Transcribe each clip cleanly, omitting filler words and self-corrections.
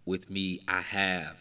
With me, I have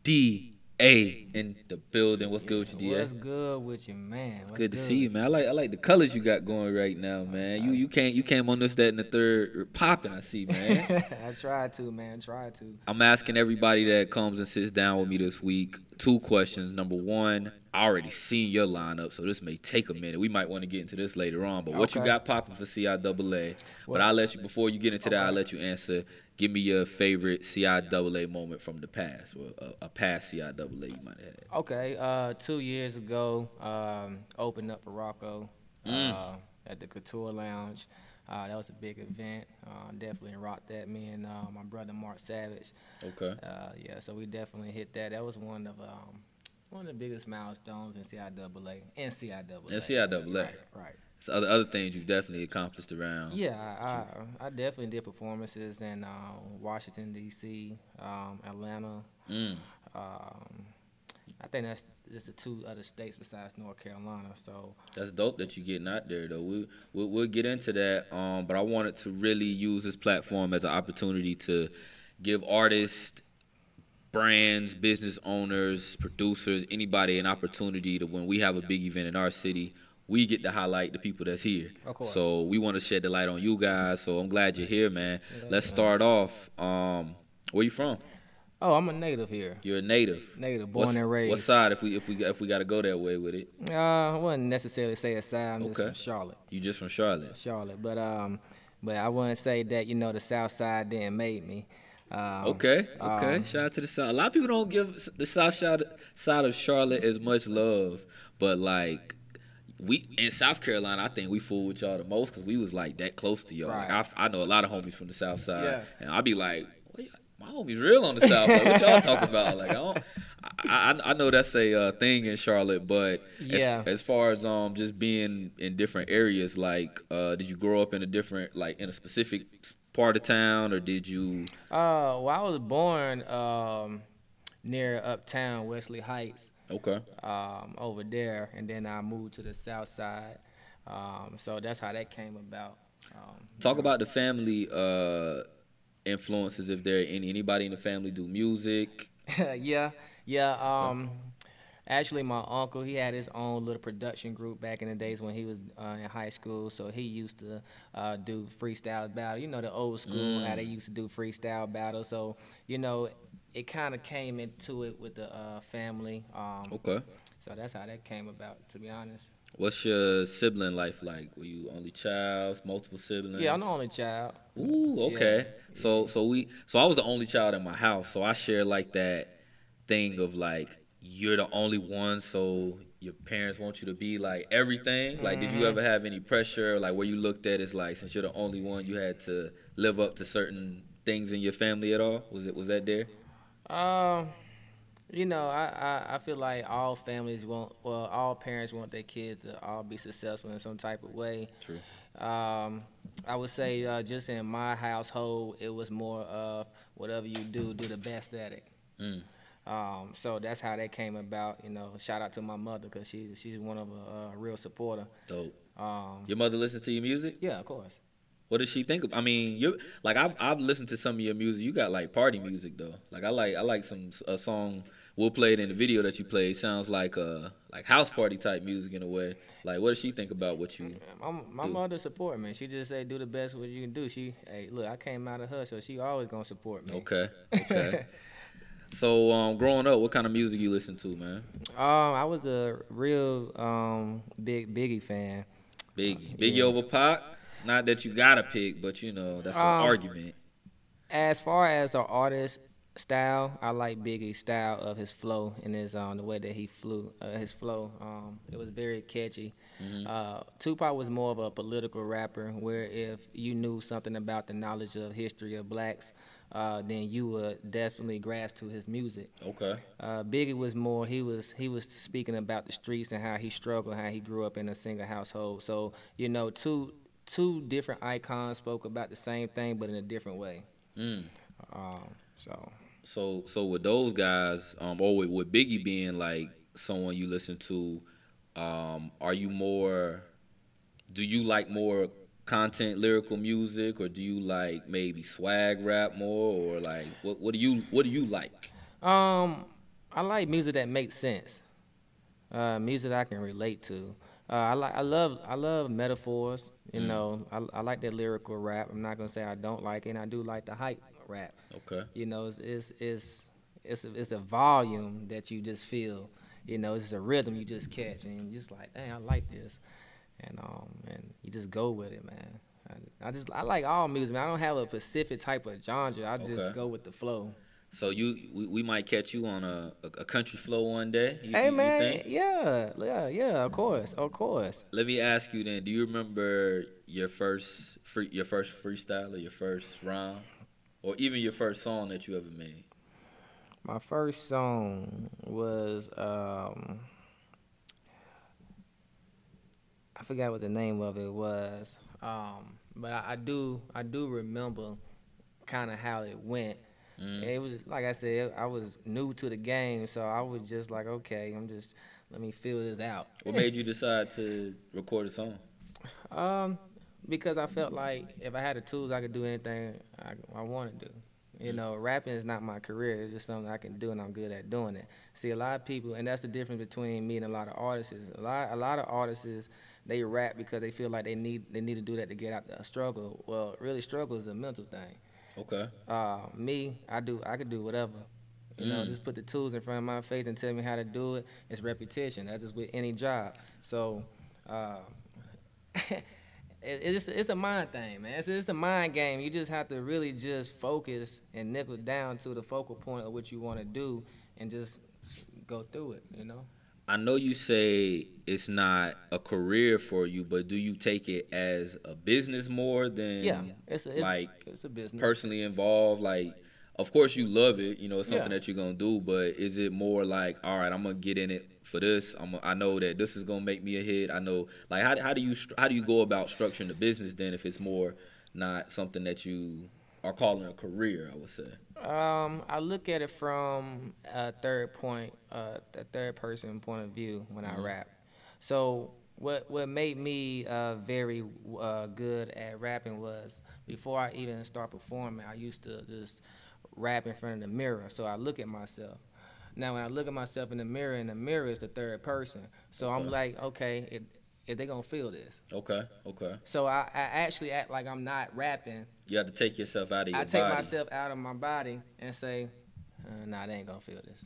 DA in the building. What's good with you, DA? What's good with you, man? It's What's good to see you, good? man. I like the colors you got going right now, man. You came on this, that, and the third popping. I see, man. I tried to, man. Tried to. I'm asking everybody that comes and sits down with me this week 2 questions. Number one, I already seen your lineup, so this may take a minute. We might want to get into this later on, but what you Okay. got popping for CIAA? But Well, I'll let you, before you get into that, I'll okay. let you answer. Give me your favorite CIAA moment from the past, or a past CIAA you might have had. Okay. 2 years ago, opened up for Rocco Mm, at the Couture Lounge. That was a big event. Definitely rocked that. Me and my brother Mark Savage. okay. Yeah, so we definitely hit that. That was one of the biggest milestones in CIAA. In CIAA. And CIAA. Right. Right. So other things you've definitely accomplished around. Yeah, I definitely did performances in Washington D.C., Atlanta. Mm. Um, I think that's just the two other states besides North Carolina. So That's dope that you're getting out there, though. We'll get into that. But I wanted to really use this platform as an opportunity to give artists, brands, business owners, producers, anybody an opportunity to, when we have a big event in our city, we get to highlight the people that's here. of course. So we want to shed the light on you guys. So I'm glad you're here, man. Let's Yeah. start off. Where you from? Oh, I'm a native here. You're a native. Native, born and What raised. side? If we got to go that way with it? I wouldn't necessarily say a side. I'm just Okay. from Charlotte. You just from Charlotte. Charlotte, but I wouldn't say that the South Side didn't make me. Okay, okay. Um, Shout out to the South. A lot of people don't give the side of Charlotte as much love, but like we in South Carolina, I think we fool with y'all the most because we was like that close to y'all. Like Right. I know a lot of homies from the South Side, Yeah. and I be like, well, my homies real on the South. Like, what y'all talking about? Like I know that's a thing in Charlotte, but Yeah. as far as just being in different areas, like did you grow up in a different like in a specific part of town, or did you? well, I was born near Uptown, Wesley Heights, Okay. over there, and then I moved to the South Side. So that's how that came about. Talk about the family influences. If there anybody in the family do music. Yeah, yeah. Okay. Actually, my uncle, he had his own little production group back in the days when he was in high school. So he used to do freestyle battle. The old school how they used to do freestyle battle. So it kind of came into it with the family. Okay. So that's how that came about, to be honest. What's your sibling life like? Were you only child, multiple siblings? Yeah, I'm the only child. Ooh, okay. Yeah, So I was the only child in my house. So I share like that thing of like you're the only one, so your parents want you to be like everything. Like, did you hmm ever have any pressure? Like, where you looked at as like since you're the only one, you had to live up to certain things in your family at all? Was that there? Um, I feel like all parents want their kids to all be successful in some type of way. True. I would say just in my household, it was more of whatever you do the best at it. Mm, So that's how that came about. Shout out to my mother because she's one of a real supporter. dope. Um, Your mother listens to your music? yeah, of course. What does she think of? I mean, you like I've listened to some of your music. You got like party music though. Like I like some a song we'll play it in the video that you played. Sounds like house party type music in a way. Like what does she think about what you My do? mother support me. She just say do the best what you can do. Hey, look, I came out of her, so she always gonna support me. Okay, okay. So growing up, what kind of music you listen to, man? I was a real big Biggie fan. Biggie Yeah. over Pac. Not that you gotta pick, but that's an Um, argument. as far as the artist style, I like Biggie's style of his flow and the way that he flew his flow. It was very catchy. Hmm. Tupac was more of a political rapper, where if you knew something about the knowledge of history of blacks, then you would definitely grasp to his music. Okay. Biggie was more. He was speaking about the streets and how he struggled, how he grew up in a single household. So two different icons spoke about the same thing, but in a different way. Mm. So So with those guys, or with Biggie being like someone you listen to, are you more? Do you like more content lyrical music, or do you like maybe swag rap more, or like what do you like? Um, I like music that makes sense. Music that I can relate to. I love metaphors. You Mm, know, I like that lyrical rap. I'm not gonna say I don't like it. And I do like the hype rap. okay. You know, it's a volume that you just feel. You know, it's just a rhythm you just catch, and you're just like, dang, I like this, and you just go with it, man. I like all music, man. I don't have a specific type of genre. I just Okay. go with the flow. So we might catch you on a country flow one day. You, Hey, you you man, think? yeah, yeah, yeah. Of course, of course. Let me ask you then. Do you remember your first freestyle or your first rhyme, or even your first song that you ever made? My first song was I forgot what the name of it was, but I do remember kind of how it went. Mm. It was like I said, I was new to the game, so I was just like, okay, let me feel this out. What made you decide to record a song? Um, because I felt like if I had the tools, I could do anything I want to do. You Mm. know, rapping is not my career. It's just something I can do, and I'm good at doing it. See, a lot of people, and that's the difference between me and a lot of artists. A lot of artists, they rap because they feel like they need to do that to get out the struggle. Well, really, struggle is a mental thing. Okay. Me, I could do whatever. You know, Mm. just put the tools in front of my face and tell me how to do it. It's repetition. That's just with any job. So, uh, it's a mind thing, man. It's a mind game. You just have to really just focus and nickel down to the focal point of what you want to do, and just go through it. You know. I know you say it's not a career for you, but do you take it as a business more Yeah, than it's a, it's like it's a business. personally involved? Like, of course you love it, it's Yeah. something that you're gonna do, but is it more like, all right, I'm gonna get in it for this. I know that this is gonna make me a hit. I know, like, how do you go about structuring the business then if it's more not something that you are calling a career? I would say. I look at it from a third person point of view when I Hmm. rap. So what made me very good at rapping was before I even start performing, I used to just rap in front of the mirror. So I look at myself. Now when I look at myself in the mirror is the third person. So I'm Okay. like, okay, is they gonna feel this? Okay. Okay. So I actually act like I'm not rapping. You have to take yourself out of I your take body. myself out of my body and say, nah, they ain't gonna feel this.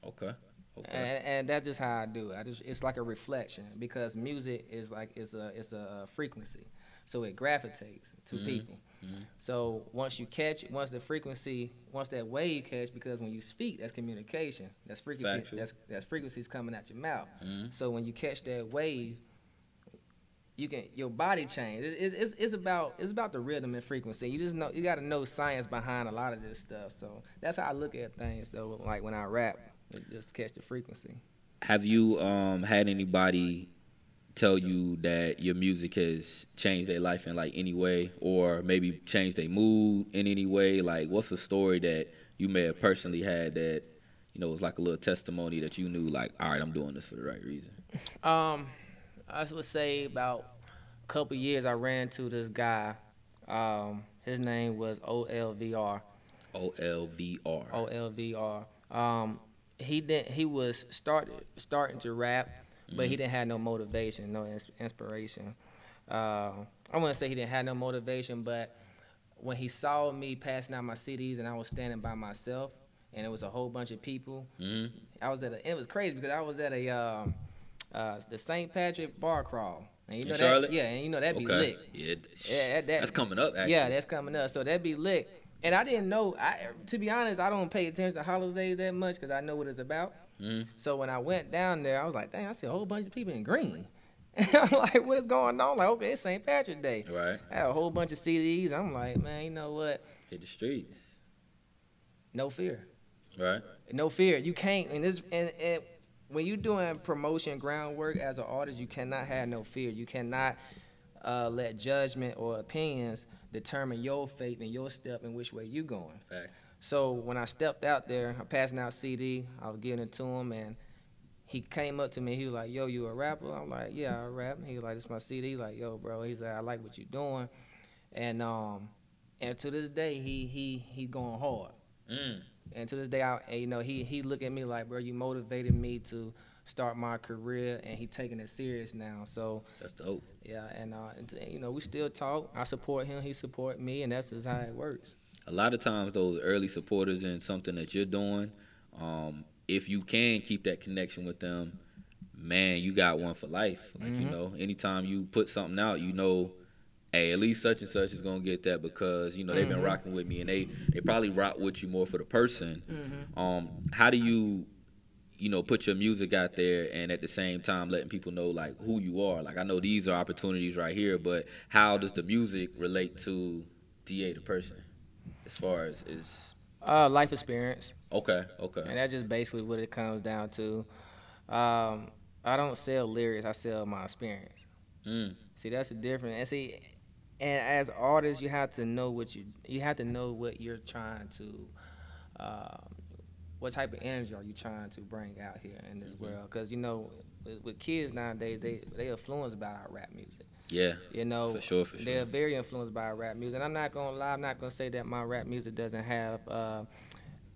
Okay. Okay. And that's just how I do it. It's like a reflection because music is like it's a frequency, so it gravitates to Mhm. people. Mhm. So once you catch, once that wave catch, because when you speak, that's communication. That's frequency. Factual. That's frequencies coming out your mouth. Mhm. So when you catch that wave, your body change. It's about the rhythm and frequency. You got to know science behind a lot of this stuff. So that's how I look at things though. Like when I rap, just catch the frequency. Have you had anybody tell you that your music has changed their life in like any way, or maybe changed their mood in any way? Like, what's a story that you may have personally had that was like a little testimony that you knew, like, all right, I'm doing this for the right reason. Um, I would say about a couple years I ran into this guy. His name was OLVR. OLVR. OLVR. He was starting to rap, but he Mhm. didn't have no motivation, no inspiration. I wouldn't say he didn't have no motivation, but when he saw me passing out my CDs and I was standing by myself, and it was a whole bunch of people, Mhm. it was crazy because I was at the St. Patrick bar crawl. And you In know Charlotte? that, yeah, and you know that'd be Okay. lit. Yeah. Yeah, That's coming up. Actually. yeah, that's coming up. So that'd be lit. And I didn't know. To be honest, I don't pay attention to holidays that much because I know what it's about. Mhm. So when I went down there, I was like, dang, I see a whole bunch of people in green. And I'm like, what is going on? Like, okay, it's St. Patrick's Day. Right. I had a whole bunch of CDs. I'm like, man, you know what? Hit the streets. No fear. Right. No fear. You can't. And when you're doing promotion groundwork as an artist, you cannot have no fear. You cannot let judgment or opinions determine your fate and your step in which way you going. Fact. So when I stepped out there, I'm passing out CD. I was giving it to him, and he came up to me. He was like, "Yo, you a rapper?" I'm like, "Yeah, I rap." He was like, "This my CD." He like, "Yo, bro," he's like, "I like what you doing," and to this day, he going hard. And to this day, he look at me like, "Bro, you motivated me to start my career," and he taking it serious now. So That's dope. yeah, and we still talk. I support him, he support me, and that's just how it works. A lot of times, those early supporters in something that you're doing, if you can keep that connection with them, man, you got one for life. Like, anytime you put something out, hey, at least such and such is gonna get that because they've been rocking with me, and they probably rock with you more for the person. How do you put your music out there and at the same time letting people know like who you are? Like, I know these are opportunities right here, but how does the music relate to DA the person as far as life experience? Okay. And that's just basically what it comes down to. I don't sell lyrics, I sell my experience. See, that's the difference. And as artists, you have to know what you're trying to, what type of energy are you trying to bring out here in this world? Because with kids nowadays, they influenced by our rap music. Yeah. For sure. They're very influenced by our rap music. And I'm not gonna lie, I'm not gonna say that my rap music doesn't have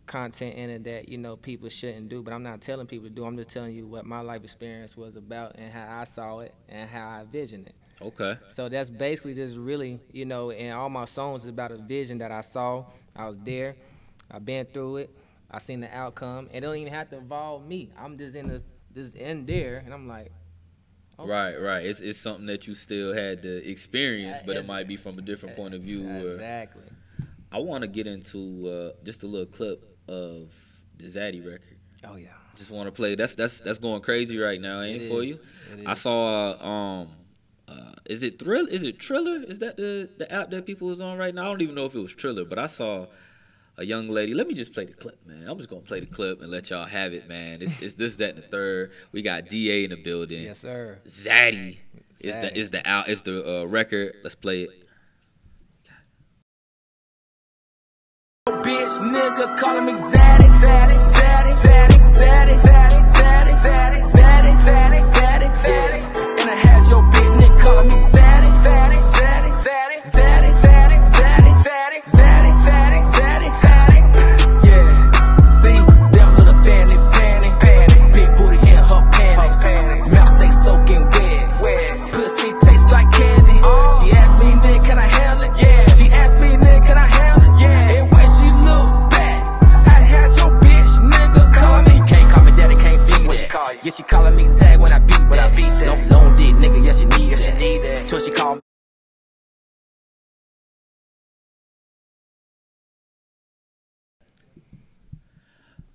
content in it that people shouldn't do. But I'm not telling people to do. I'm just telling you what my life experience was about and how I saw it and how I envisioned it. Okay. So that's basically just really, and all my songs is about a vision that I saw. I was there. I've been through it. I seen the outcome. It don't even have to involve me. I'm just in there, and I'm like, okay. Right. It's something that you still had to experience, but it might be from a different point of view. Exactly. I want to get into just a little clip of the Zaddy record. Oh yeah. Just want to play. That's going crazy right now, ain't it for you? It is. I saw. Is it Triller? Is that the app that people is on right now? I don't even know if it was Triller, but I saw a young lady. Let me just play the clip, man. I'm just gonna play the clip and let y'all have it, man. It's this, that, and the third. We got DA in the building. Yes, sir. Zaddy is the record. Let's play it. Bitch, nigga, calling me Zaddy, Zaddy, Zaddy, Zaddy, Zaddy, Zaddy, Zaddy, Zaddy, Zaddy, Zaddy, Zaddy, Zaddy. And I had your bitch nigga calling me Zaddy, Zaddy, Zaddy, Zaddy, Zaddy, Zaddy, Zaddy, Zaddy, Zaddy, Zaddy, Zaddy, Zaddy. Yeah, see, them little panty, big booty in her panties, mouth stay soaking wet, pussy tastes like candy. She asked me, nigga, can I handle it? Yeah. She asked me, nigga, can I handle it? Yeah. And when she looked back, I had your bitch nigga call me. Can't call me daddy, can't beat that. Yeah, she calling me Zag when I beat that. Long dick nigga, yes you need that. Till she call me.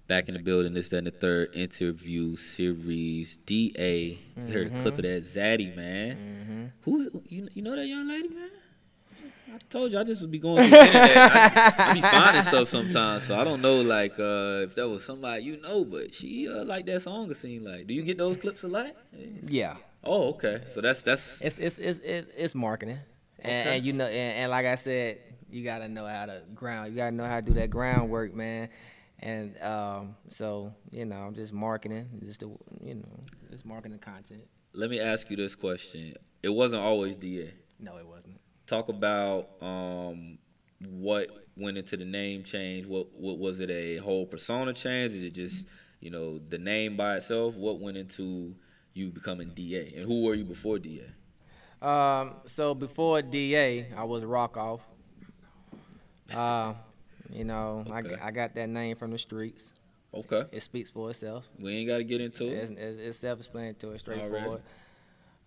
Back in the building, this, that, and the third interview series. DA, you heard a clip of that Zaddy, man. Who's you know that young lady, man? I told you I just would be going through the internet. I be finding stuff sometimes, so I don't know like if that was somebody but she like that song. It seemed like. Do you get those clips a lot? Yeah. Oh, okay. So that's It's marketing, Okay. and like I said, you gotta know how to ground. You gotta know how to do that groundwork, man. And so I'm just marketing, just marketing content. Let me ask you this question. It wasn't always DA. No, it wasn't. Talk about what went into the name change. What was it? A whole persona change? Is it just the name by itself? What went into you becoming DA? And who were you before DA? So before DA, I was Rock Off. Okay. I got that name from the streets. Okay. It speaks for itself. We ain't got to get into it. It's self-explanatory, straightforward.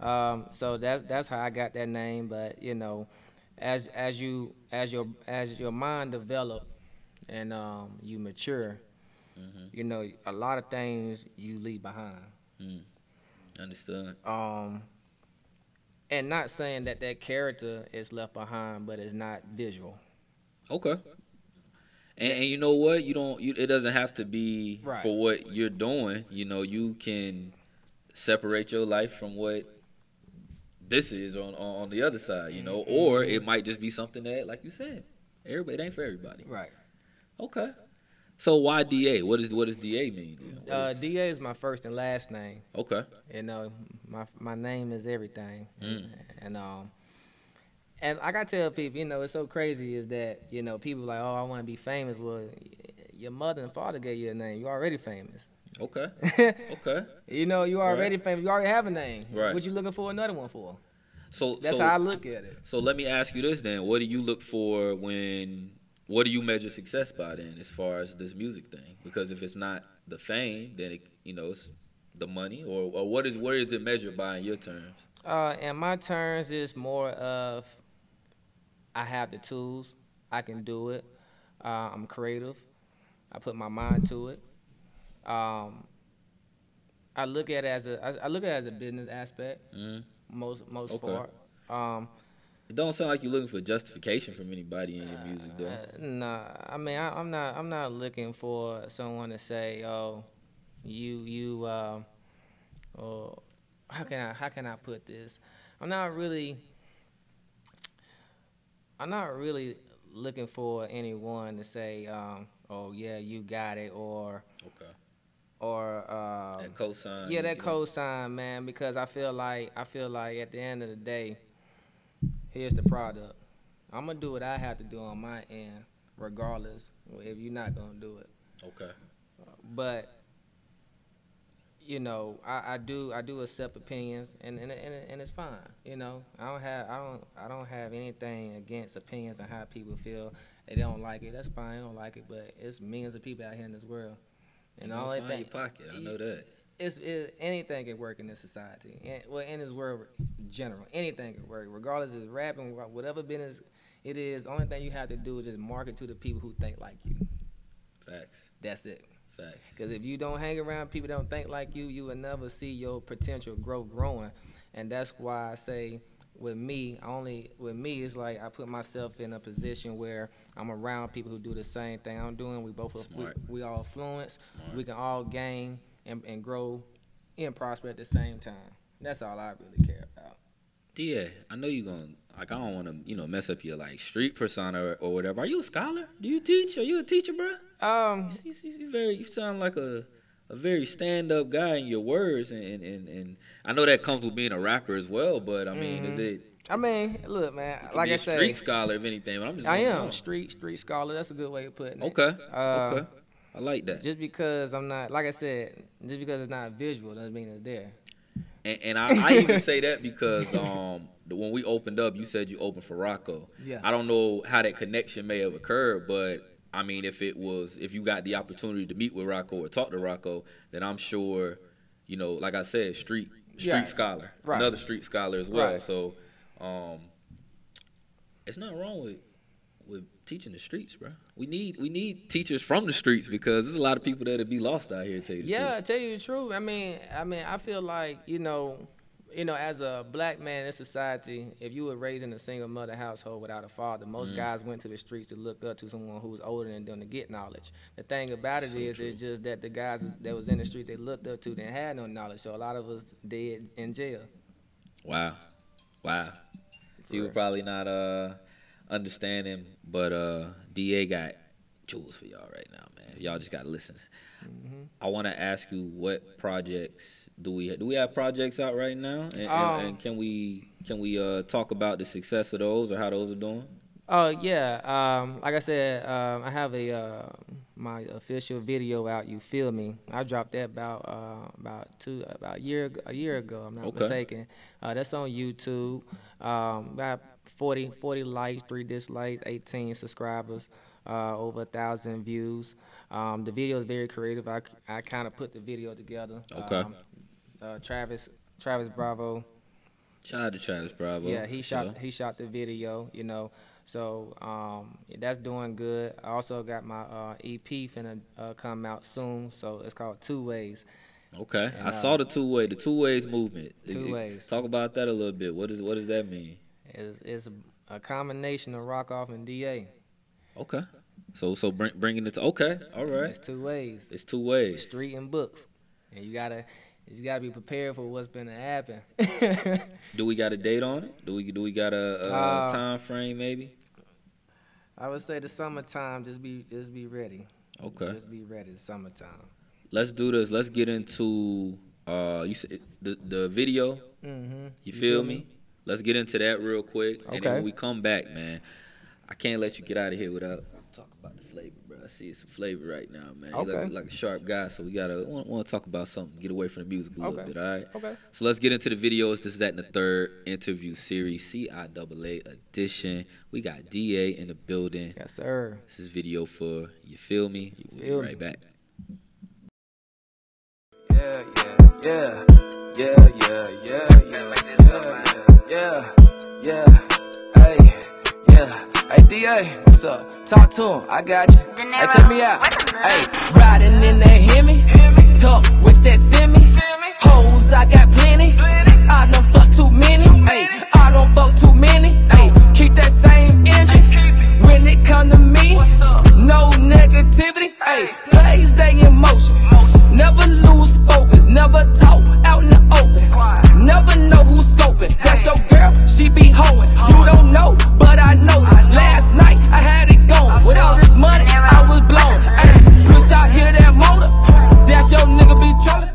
Already. So that's how I got that name. But as your mind develop and you mature, a lot of things you leave behind. Understood. And not saying that character is left behind, but it's not visual. Okay. And you know what? It doesn't have to be Right. for what you're doing. You can separate your life from what this is on the other side, or it might just be something that, like you said, it ain't for everybody. Right. Okay. So why DA? What does DA mean? DA is my first and last name. Okay. You know, my name is everything. And I gotta tell people, you know, it's so crazy is that, you know, people like, oh, I want to be famous. Well, your mother and father gave you a name. You already famous. Okay. Okay. You know, you already famous. You already have a name. Right. What you looking for another one for? So That's how I look at it. So let me ask you this then: what do you look for what do you measure success by then, as far as this music thing? Because if it's not the fame, then it's the money, or what is it measured by in your terms? In my terms, it's more of I have the tools, I can do it. I'm creative. I put my mind to it. I look at it as a business aspect. Most Okay. part. It don't sound like you're looking for justification from anybody in your music, though. Nah, I mean I'm not looking for someone to say, oh, you or how can I put this? I'm not really looking for anyone to say, oh yeah, you got it, or Okay. that cosign. Yeah, that cosign, man, because I feel like at the end of the day, here's the product. I'm gonna do what I have to do on my end, regardless if you're not gonna do it. Okay. But you know, I do accept opinions, and it's fine. You know, I don't have anything against opinions and how people feel. They don't like it. That's fine. They don't like it, but it's millions of people out here in this world, and all that. Find your pocket. I know that. It's anything can work in this society. In this world in general, anything can work, regardless of rapping, whatever business it is. Only thing you have to do is just market to the people who think like you. Facts. That's it. Facts. Because if you don't hang around people that don't think like you will never see your potential growing. And that's why I say with me, it's like I put myself in a position where I'm around people who do the same thing I'm doing. We both we all fluent. Smart. We can all gain and grow and prosper at the same time. That's all I really care about. DA, I know you're going to, like, I don't want to, mess up your, like, street persona or whatever. Are you a scholar? Do you teach? Are you a teacher, bro? You sound like a very stand-up guy in your words, and I know that comes with being a rapper as well, but, I mean, is it? I mean, look, man, like I said, street scholar, if anything, but I'm just. I am street scholar. That's a good way of putting it. Okay. Okay. I like that. Just because I'm not, like I said, just because it's not visual doesn't mean it's there. And I even say that because when we opened up, you said you opened for Rocco. Yeah. I don't know how that connection may have occurred, but I mean, if you got the opportunity to meet with Rocco or talk to Rocco, then I'm sure, like I said, street scholar, right. Another street scholar as well. Right. So, it's not wrong with teaching the streets, bro. We need teachers from the streets because there's a lot of people that'll be lost out here. Tell you the truth. I tell you the truth. I mean, I feel like as a black man in society, if you were raised in a single mother household without a father, most guys went to the streets to look up to someone who was older than them to get knowledge. The thing about it is, it's just that the guys that was in the street they looked up to didn't have no knowledge. So a lot of us dead in jail. Wow. People probably not understanding, but DA got jewels for y'all right now, man. Y'all just gotta listen. I want to ask you, what projects do we have projects out right now, and can we talk about the success of those or how those are doing? Oh yeah, like I said, I have my official video out. You Feel Me? I dropped that about a year ago. I'm not mistaken. That's on YouTube. About 40 likes, 3 dislikes, 18 subscribers, over 1,000 views. The video is very creative. I kind of put the video together. Okay. Travis Bravo. Shout out to Travis Bravo. Yeah, he shot the video. So that's doing good. I also got my EP finna come out soon. So it's called Two Ways. Okay, and I saw the two ways movement. Two ways. Talk about that a little bit. What does that mean? It's a combination of Rockoff and DA. Okay. So bringing it to, okay, all right. It's two ways. It's two ways. Street and books, and you gotta be prepared for what's gonna happen. Do we got a date on it? Do we got a time frame maybe? I would say the summertime. Just be ready. Okay. Just be ready. It's summertime. Let's do this. Let's get into you said the video. Mm-hmm. You feel me? Let's get into that real quick, and then Okay. when we come back, man, I can't let you get out of here without talking about the flavor, bro. I see some flavor right now, man. You Okay. look like a sharp guy, so we gotta want to talk about something. Get away from the music a little Okay. bit, all right? Okay. So let's get into the videos. This is that in the third interview series, CIAA edition. We got DA in the building. Yes, sir. This is video for You Feel Me. We'll be Feel right Me. back. Yeah, yeah, yeah, yeah, yeah, yeah, yeah, yeah, hey, yeah, hey, DA, what's up? Talk to him, I got you. Hey, check me out. Hey, riding in that Hemi, talk with that semi. Hoes, I got plenty. I don't fuck too many. Hey, I don't fuck too many. Hey, keep that same energy when it come to me. No negativity. Hey, plays stay in motion. Never lose focus. Never talk out in the open. Never know who's scoping. That's your girl, she be hoeing. You don't know, but I know it. Last night I had it going. With all this money, I was blown. Hey, bitch, I hear that motor. That's your nigga be trolling.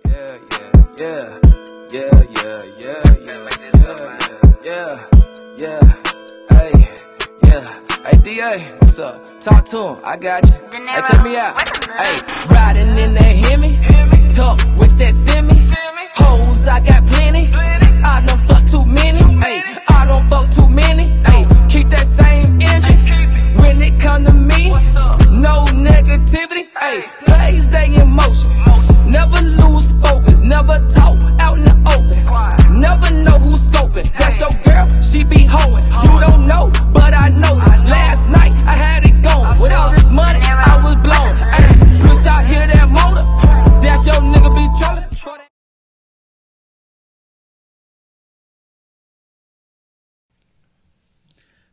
Yeah, yeah, yeah, yeah, yeah, yeah, yeah, yeah, hey, yeah, hey, DA, what's up? Talk to him, I got you. Hey, check me out. Hey, riding in that Hemi, talk with that semi. Hoes, I got plenty. I don't fuck too many. Hey, I don't fuck too many. Hey, keep that same energy when it come to me. No negativity. Hey, plays stay in motion. Never lose focus, never talk out in the open. Never know who's scoping. That's your girl, she be hoeing. You don't know, but I know it. Last night I had it going. With all this money, I was blown. Hey, bitch, I hear that motor. That's your nigga be trolling.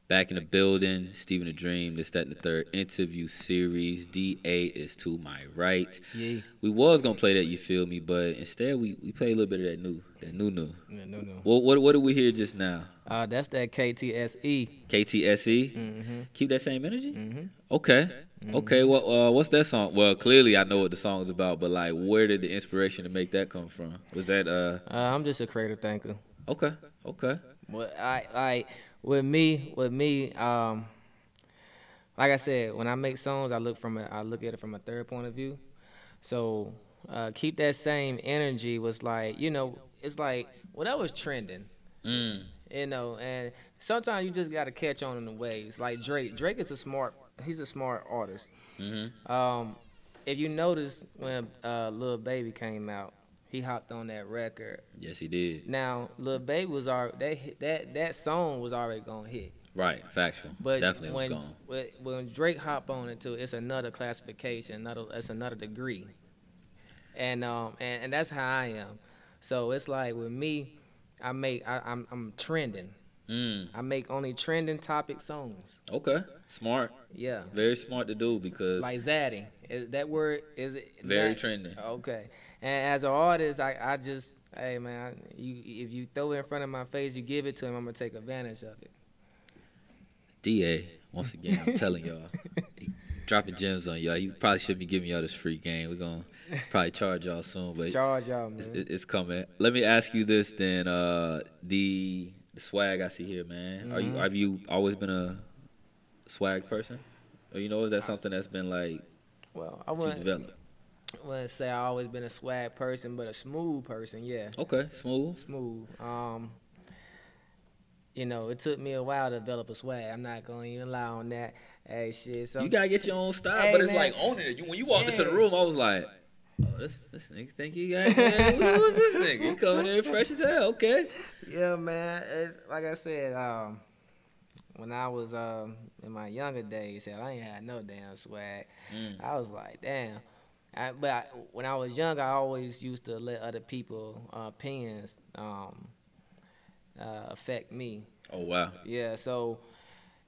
Back in the building, Stephen the Dream. This, that, and the third interview series. DA is to my right. Yeah. We was gonna play that You Feel Me, but instead we play a little bit of that new. Yeah, no. What did we hear just now? That's that KTSE. KTSE. Mm-hmm. Keep that same energy. Mm-hmm. Okay. Okay. What's that song? Well, clearly I know what the song is about, but like, where did the inspiration to make that come from? Was that I'm just a creative thinker. Okay. Okay. Well, with me, like I said, when I make songs, I look at it from a third point of view. So keep that same energy was like, it's like whatever's trending, and sometimes you just gotta catch on in the waves. Like Drake is he's a smart artist. Mm-hmm. If you notice when Lil Baby came out, he hopped on that record. Yes, he did. Now, Lil Baby was already that song was already gonna hit. Right. Factual. But Definitely was gone. when Drake hop on it too, it's another classification, it's another degree, and that's how I am. So it's like with me, I'm trending. I make only trending topic songs. Okay. Smart. Yeah. Very smart to do because Like zaddy. That word is it very not- trending. Okay. And as an artist, I just, hey man, if you throw it in front of my face, you give it to him, I'm gonna take advantage of it. DA, once again, I'm telling y'all, he dropping gems on y'all. You probably shouldn't be giving y'all this free game. We're gonna probably charge y'all soon, but Charge y'all, man. it's coming. Let me ask you this then. The swag I see here, man. Have you always been a swag person? Or is that something that's been like Well, I you wouldn't developed? say I always been a swag person, but a smooth person, yeah. Okay, smooth. Smooth. It took me a while to develop a swag. I'm not gonna even lie on that. Hey, shit. You gotta get your own style, Hey, but it's man. like owning it. When you walked into the Yeah. room, I was like, oh, this nigga think he got who's this nigga? He coming in fresh as hell, okay. Yeah, man. It's like I said. When I was in my younger days, I ain't had no damn swag. I was like, damn. When I was young, I always used to let other people opinions affect me. Oh wow. Yeah, so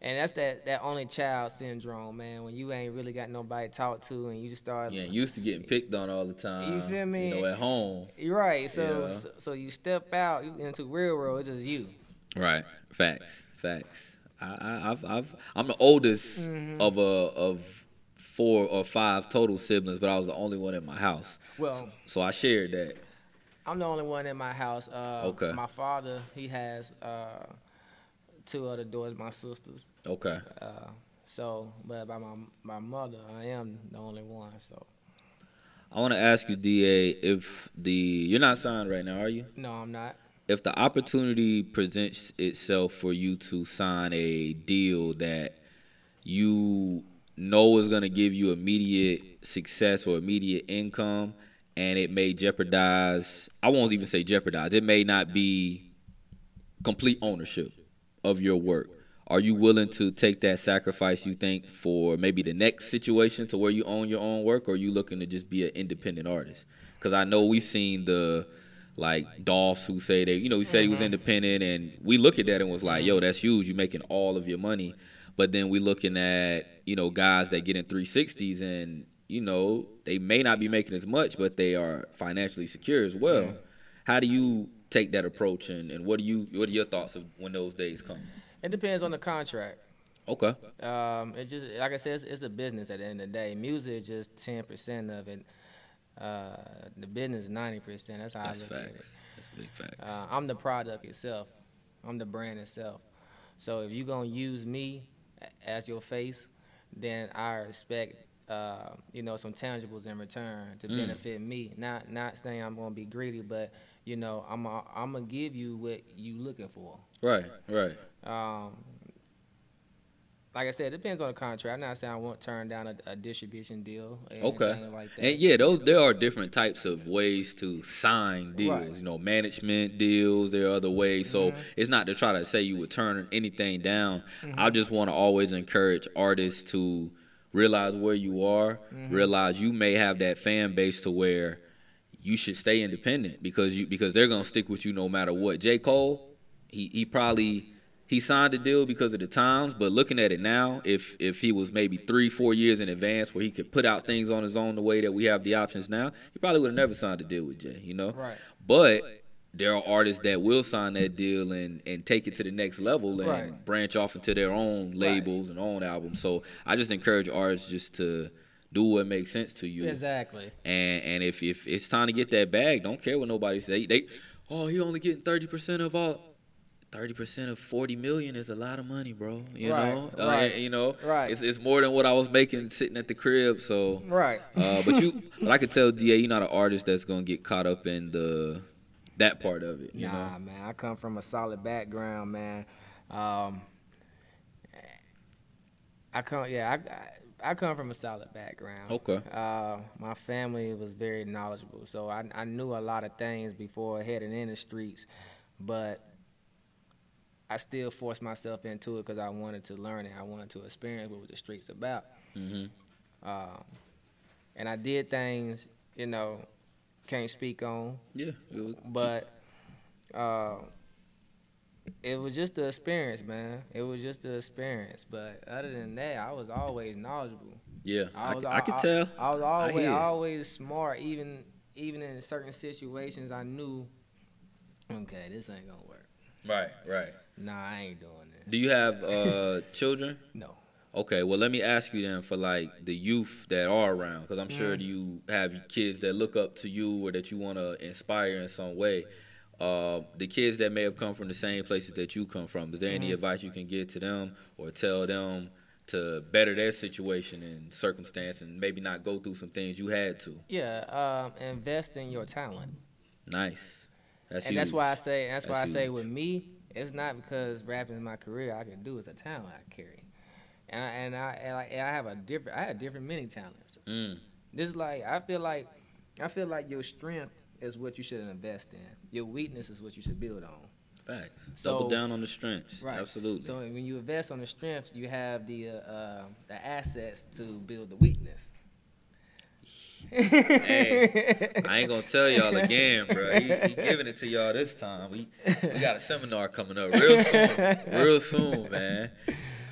and that's that only child syndrome, man. When you ain't really got nobody to talk to, and you just start. Yeah, used to getting picked on all the time. You feel me? You know, at home. You're right. So, Yeah. so you step out into real world. It's just you. Right. Facts. I'm the oldest of 4 or 5 total siblings, but I was the only one in my house. Well, So I shared that. I'm the only one in my house. Okay. My father, he has 2 other daughters, my sisters. Okay. But by my mother, I am the only one. So. I want to ask you, DA, if you're not signed right now, are you? No, I'm not. If the opportunity presents itself for you to sign a deal that you know is going to give you immediate success or immediate income, and it may jeopardize, I won't even say jeopardize, it may not be complete ownership of your work, are you willing to take that sacrifice, you think, for maybe the next situation to where you own your own work, or are you looking to just be an independent artist? Because I know we've seen like Dolphs who say he said he was independent, and we look at that and was like, yo, that's huge, you're making all of your money. But then we looking at, guys that get in 360s and, they may not be making as much, but they are financially secure as well. Yeah. How do you take that approach, and what are your thoughts of when those days come? It depends on the contract. Okay. It just like I said, it's a business at the end of the day. Music is just 10% of it. The business is 90%. That's how That's I look at facts. it. That's big facts. I'm the product itself. I'm the brand itself. So if you're gonna use me as your face, then I expect some tangibles in return to benefit me. Not saying I'm gonna be greedy, but I'm gonna give you what you looking for. Right. Like I said, it depends on the contract. I'm not saying I won't turn down a distribution deal or Okay. anything like that. And yeah, there are different types of ways to sign deals. Right. Management deals. There are other ways. So it's not to try to say you would turn anything down. I just want to always encourage artists to realize where you are. Realize you may have that fan base to where you should stay independent because they're gonna stick with you no matter what. J. Cole, he signed the deal because of the times, but looking at it now, if he was maybe 3-4 years in advance where he could put out things on his own the way that we have the options now, he probably would have never signed a deal with Jay, Right. But there are artists that will sign that deal and take it to the next level and Right. branch off into their own labels and own albums. So I just encourage artists just to do what makes sense to you. Exactly. And if it's time to get that bag, don't care what nobody say. He only getting 30% of all. 30% of 40 million is a lot of money, bro. You Right, know, right, right. It's more than what I was making sitting at the crib. So, Right. but I could tell DA, you're not an artist that's gonna get caught up in that part of it. You Nah, know, man. I come from a solid background, man. I come from a solid background. Okay. My family was very knowledgeable, so I knew a lot of things before heading in the streets, but I still forced myself into it because I wanted to learn it. I wanted to experience what the streets about. And I did things, can't speak on, Yeah. but it was just the experience, man. It was just the experience. But other than that, I was always knowledgeable. Yeah. I could tell. I was hear you. always smart. Even in certain situations, I knew, okay, this ain't gonna work. Right. Nah, I ain't doing that. Do you have children? No. Okay, well, let me ask you then for like the youth that are around, because I'm sure you have kids that look up to you or that you want to inspire in some way. The kids that may have come from the same places that you come from, is there any advice you can give to them or tell them to better their situation and circumstance and maybe not go through some things you had to? Yeah, invest in your talent. Nice. That's And huge. that's why I say huge. with me, it's not because rapping is my career. I can do it's a talent I carry, and I had different many talents. This is like I feel like your strength is what you should invest in. Your weakness is what you should build on. Facts. So- Double down on the strengths. Right. Absolutely. So when you invest on the strengths, you have the assets to build the weakness. Hey, I ain't gonna tell y'all again, bro. He giving it to y'all this time. We got a seminar coming up real soon, man.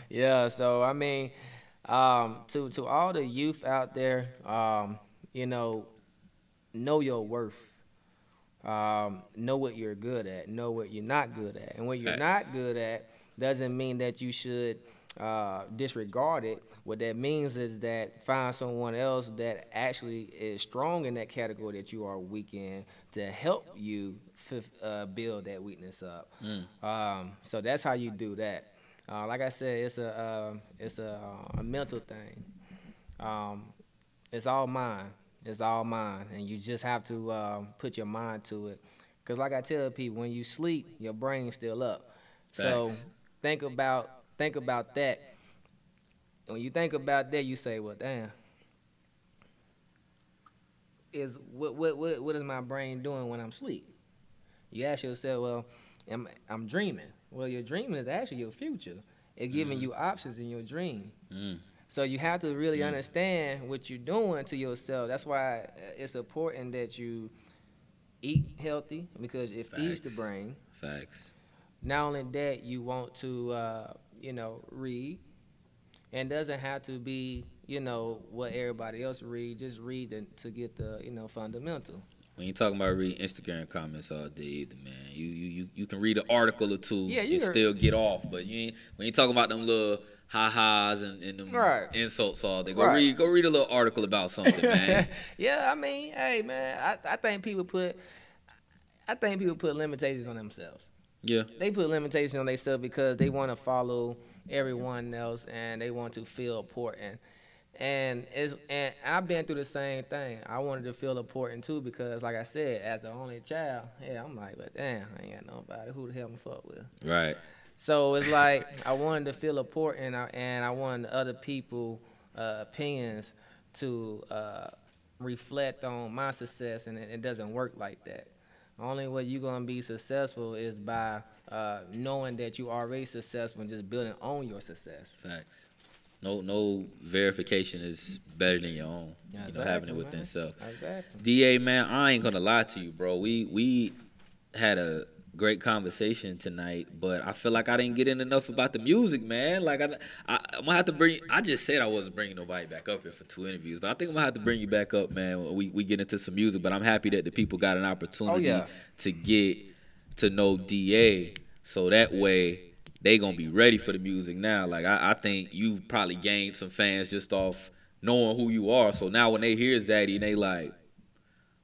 Yeah, so I mean, to all the youth out there, you know your worth. Know what you're good at. Know what you're not good at. And what you're not good at doesn't mean that you should disregard it. What that means is that find someone else that actually is strong in that category that you are weak in to help you build that weakness up. So that's how you do that. Like I said, it's a mental thing. It's all mine. It's all mine, and you just have to put your mind to it. Because like I tell people, when you sleep, your brain's still up. So think about that. When you think about that, you say, well, damn, what is my brain doing when I'm asleep? You ask yourself, well, I'm dreaming. Well, your dreaming is actually your future. It's giving you options in your dream. So you have to really understand what you're doing to yourself. That's why it's important that you eat healthy, because it feeds the brain. Facts. Not only that, you want to, read. And doesn't have to be, what everybody else read. Just read to get the, fundamental. We ain't talking about reading Instagram comments all day either, man. You can read an article or two and still get off, but we ain't talking about them little ha-has and them insults all day. Go read a little article about something, man. Yeah, I mean, hey, man, I think people put limitations on themselves. Yeah. They put limitations on themselves because they want to follow everyone else and they want to feel important. And I've been through the same thing. I wanted to feel important too because, like I said, as the only child, I'm like, but damn, I ain't got nobody. Who the hell I'm fuck with? Right. So it's like I wanted to feel important, and I wanted other people's opinions to reflect on my success, and it doesn't work like that. The only way you're gonna be successful is by knowing that you already successful and just building on your success. Facts. No verification is better than your own. Exactly, having it within self. Exactly. DA, man, I ain't gonna lie to you, bro. We had a great conversation tonight, but I feel like I didn't get in enough about the music, man. Like I'm gonna have to bring. I just said I wasn't bringing nobody back up here for 2 interviews, but I think I'm gonna have to bring you back up, man. When we get into some music, but I'm happy that the people got an opportunity to get to know DA, so that way they gonna be ready for the music now. Like I think you probably gained some fans just off knowing who you are. So now when they hear Zaddy and they like,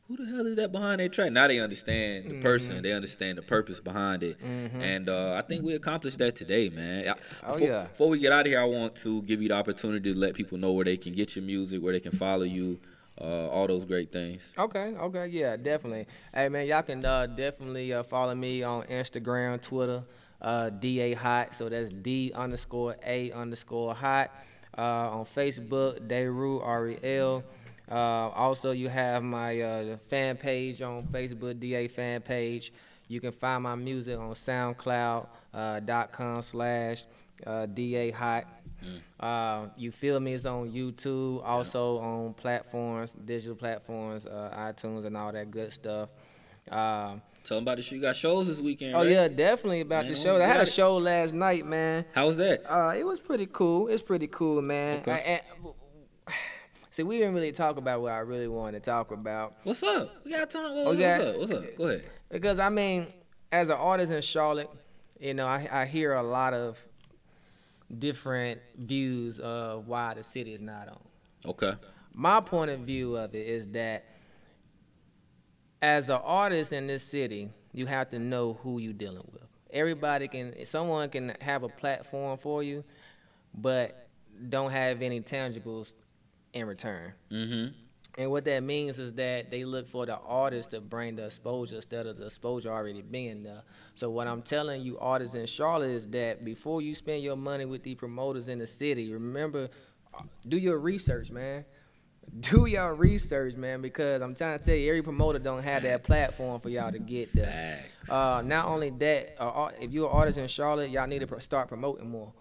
who the hell is that behind that track? Now they understand the person. They understand the purpose behind it. And I think we accomplished that today, man. Before we get out of here, I want to give you the opportunity to let people know where they can get your music, where they can follow you, all those great things. Okay, yeah, definitely. Hey, man, y'all can definitely follow me on Instagram, Twitter, DA Hot. So that's D_A_Hot. On Facebook, Daru, R-E-L. Also, you have my fan page on Facebook, DA fan page. You can find my music on SoundCloud.com/DA Hot. You Feel Me is on YouTube, also on platforms, digital platforms, iTunes and all that good stuff. Tell them about the show. You got shows this weekend, right? Oh, yeah, definitely about the show. I had a show last night, man. How was that? It was pretty cool. It's pretty cool, man. Okay. See, we didn't really talk about what I really wanted to talk about. What's up? We got time. What's up? Go ahead. Because, I mean, as an artist in Charlotte, I hear a lot of different views of why the city is not on. Okay. My point of view of it is that as an artist in this city, you have to know who you're dealing with. Someone can have a platform for you, but don't have any tangibles in return. And what that means is that they look for the artist to bring the exposure instead of the exposure already being there. So what I'm telling you artists in Charlotte is that before you spend your money with the promoters in the city, remember, do your research, man. Do your research, man, because I'm trying to tell you, every promoter don't have that platform for y'all to get there. Not only that, if you're an artist in Charlotte, y'all need to start promoting more.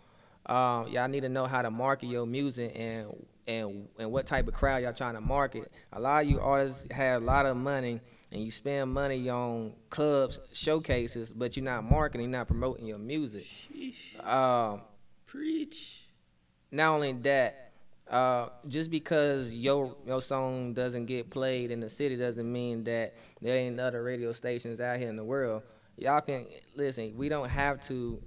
Y'all need to know how to market your music and and what type of crowd y'all trying to market. A lot of you artists have a lot of money and you spend money on clubs, showcases, but you're not marketing, not promoting your music. Preach. Not only that, just because your song doesn't get played in the city doesn't mean that there ain't other radio stations out here in the world. Y'all can listen. We don't have to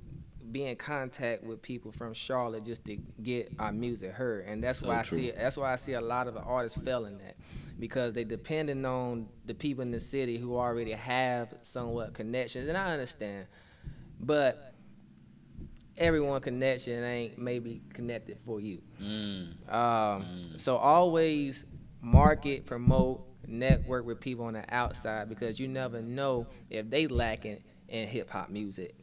be in contact with people from Charlotte just to get our music heard, and that's why I see a lot of the artists failing that, because they depending on the people in the city who already have somewhat connections, and I understand, but everyone connection ain't maybe connected for you. So always market, promote, network with people on the outside, because you never know if they lacking in hip hop music.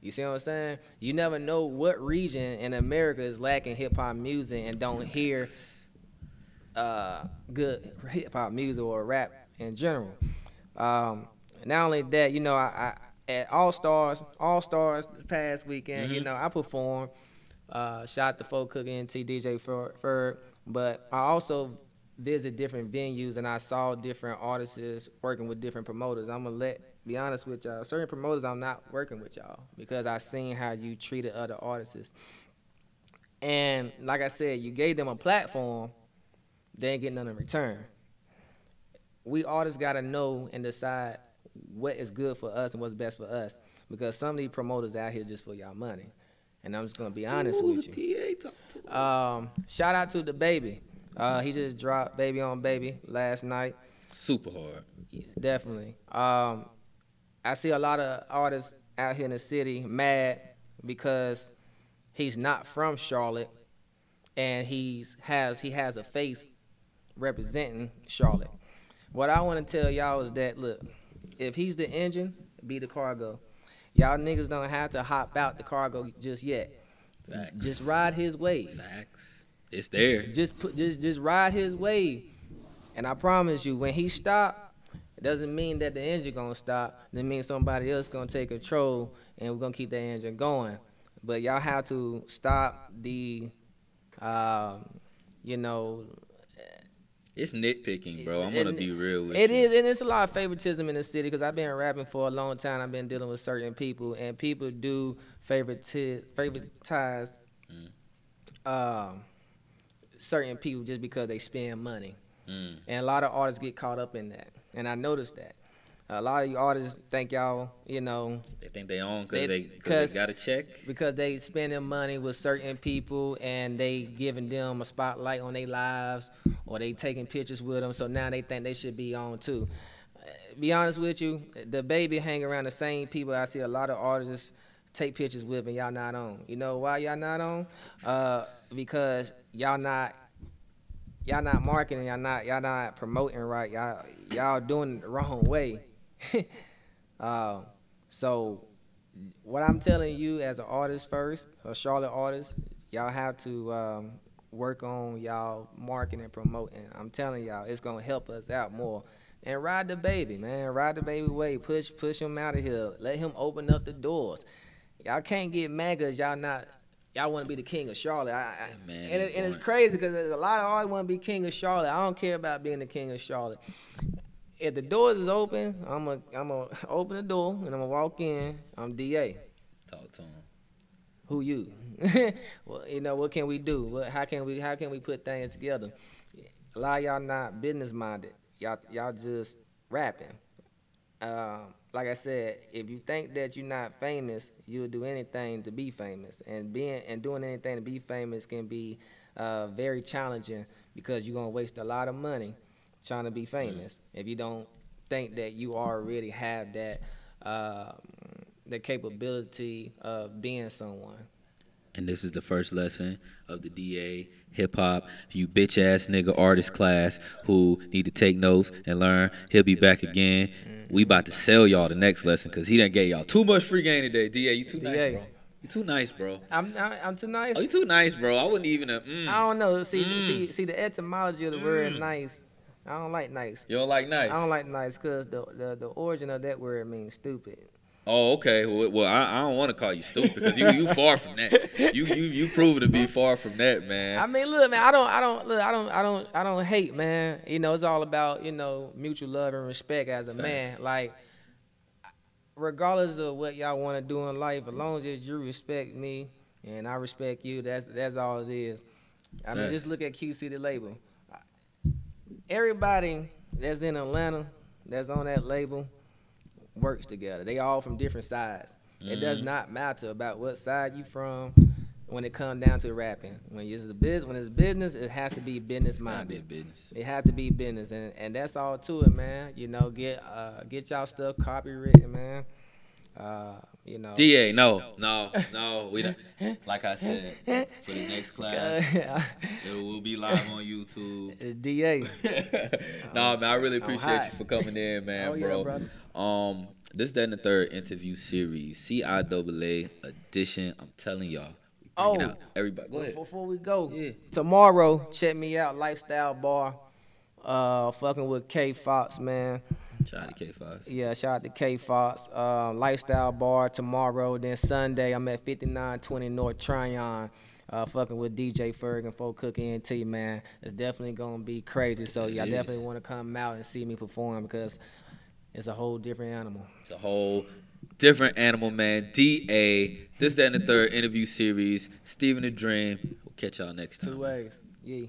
You see what I'm saying? You never know what region in America is lacking hip hop music and don't hear good hip hop music or rap in general. Not only that, you know, I at All Stars this past weekend, you know, I performed. Shout out to Folk Cookie and DJ Ferg, but I also visit different venues and I saw different artists working with different promoters. I'm gonna be honest with y'all. Certain promoters I'm not working with y'all because I seen how you treated other artists. And like I said, you gave them a platform, they ain't getting nothing in return. We artists gotta know and decide what is good for us and what's best for us, because some of these promoters out here just for y'all money. And I'm just gonna be honest with you. Shout out to the baby. He just dropped Baby on Baby last night. Super hard. Definitely. I see a lot of artists out here in the city mad because he's not from Charlotte and he has a face representing Charlotte. What I want to tell y'all is that, look, if he's the engine, be the cargo. Y'all niggas don't have to hop out the cargo just yet. Facts. Just ride his wave. Facts. It's there. Just ride his wave. And I promise you, when he stop, it doesn't mean that the engine gonna stop. It means somebody else gonna take control, and we're gonna keep that engine going. But y'all have to stop the, you know. It's nitpicking, bro. I'm gonna be real with you. It is, and it's a lot of favoritism in the city, because I've been rapping for a long time. I've been dealing with certain people, and people do favoritize certain people just because they spend money. And a lot of artists get caught up in that, and I noticed that. A lot of you artists think y'all, you know, they think they own because they got a check. Because they spending money with certain people and they giving them a spotlight on their lives, or they taking pictures with them, so now they think they should be on too. Be honest with you, the baby hang around the same people I see a lot of artists take pictures with, and y'all not on. You know why y'all not on? Because y'all not marketing, y'all not promoting right. Y'all doing it the wrong way. So what I'm telling you as an artist first, a Charlotte artist, y'all have to work on y'all marketing and promoting. I'm telling y'all, it's gonna help us out more. And ride the baby, man. Ride the baby way. Push him out of here. Let him open up the doors. Y'all can't get mad because y'all want to be the king of Charlotte. Man, and it's crazy because a lot of artists want to be king of Charlotte. I don't care about being the king of Charlotte. If the doors is open, I'm gonna open the door and I'm gonna walk in. I'm DA. Talk to him. Who you? Well, you know, what can we do? How can we put things together? A lot of y'all not business minded. Y'all just rapping. Like I said, if you think that you're not famous, you'll do anything to be famous. And doing anything to be famous can be very challenging, because you're gonna waste a lot of money trying to be famous if you don't think that you already have that the capability of being someone. And this is the first lesson of the DA hip hop. You bitch ass nigga artist class who need to take notes and learn. He'll be back again. We about to sell y'all the next lesson, because he done gave y'all too much free game today. DA, you too nice, bro. You too nice, bro. I'm too nice. Oh, you too nice, bro. I wouldn't even. I don't know. See the etymology of the word nice. I don't like nice. You don't like nice? I don't like nice because the origin of that word means stupid. Oh, okay. Well, I don't want to call you stupid because you far from that. You proven to be far from that, man. I mean, look, man, I don't hate, man. You know, it's all about, you know, mutual love and respect as a man. Like, regardless of what y'all want to do in life, as long as you respect me and I respect you, that's all it is. I mean, just look at QC the label. Everybody that's in Atlanta, that's on that label, works together. They all from different sides. It does not matter about what side you from when it comes down to rapping. When it's business, it has to be business minded. It has to be business, and that's all to it, man. You know, get y'all stuff copywritten, man. You know. DA, no, we don't. Like I said, for the next class, it will be live on YouTube. It's DA. No, man, I really appreciate you for coming in, man, Oh, yeah, bro. brother. This, that, and the third interview series, CIAA edition. I'm telling y'all, we bring it out. Everybody, go ahead. Before we go, Yeah. tomorrow, check me out, Lifestyle Bar, fucking with K Fox, man. Shout out to K5. Yeah, shout out to K Fox. Lifestyle Bar tomorrow. Then Sunday, I'm at 5920 North Tryon, fucking with DJ Ferg and Folk Cook ENT, man. It's definitely gonna be crazy. So y'all definitely want to come out and see me perform because it's a whole different animal. It's a whole different animal, man. DA, this, that, and the third interview series. Stephen the Dream. We'll catch y'all next time. 2 ways. Yeah.